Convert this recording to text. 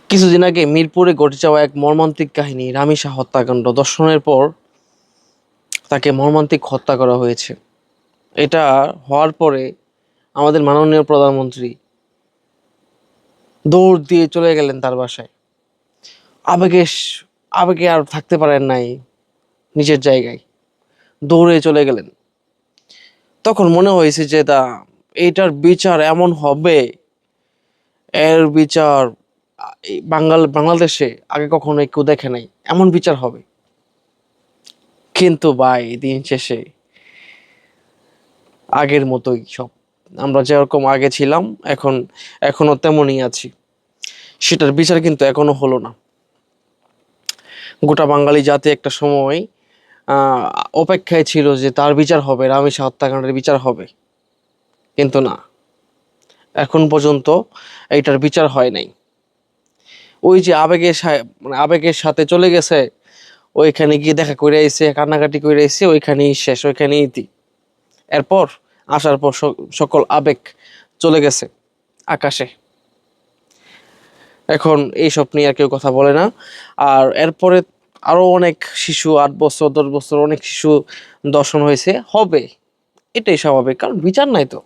কিছুদিন আগে মিরপুরে ঘটে যাওয়া এক মর্মান্তিক কাহিনী, রামিসা হত্যাকাণ্ড। ধর্ষণের পর তাকে মর্মান্তিক হত্যা করা হয়েছে। এটা হওয়ার পরে আমাদের মাননীয় প্রধানমন্ত্রী দৌড় দিয়ে চলে গেলেন তার বাসায়। আবেগে আবেগে আর থাকতে পারেন নাই, নিজের জায়গায় দৌড়ে চলে গেলেন। তখন মনে হয়েছে যে এইটার বিচার এমন হবে, এর বিচার এই বাংলাদেশে আগে কখনো কেউ দেখে নাই, এমন বিচার হবে। কিন্তু ভাই, দিন শেষে আগের মতোই সব। আমরা যেরকম আগে ছিলাম, এখনো তেমনই আছি। সেটার বিচার কিন্তু এখনো হলো না। গোটা বাঙালি জাতি একটা সময় আহ অপেক্ষায় ছিল যে তার বিচার হবে, রামেশা হত্যাকাণ্ডের বিচার হবে। কিন্তু না, এখন পর্যন্ত এইটার বিচার হয় নাই। ওই যে মানে আবেগের সাথে চলে গেছে, ওইখানে গিয়ে দেখা করে আইছে, কান্নাকাটি করে আইছে, ওইখানেই শেষ, ওইখানেই ইতি। এরপর আসার পর সকল আবেগ চলে গেছে আকাশে। এখন এইসব নিয়ে আর কেউ কথা বলে না। আর এরপরে আরো অনেক শিশু, 8 বছর 10 বছর অনেক শিশু দর্শন হয়েছে, হবে। এটাই স্বাভাবিক, কারণ বিচার নাই তো।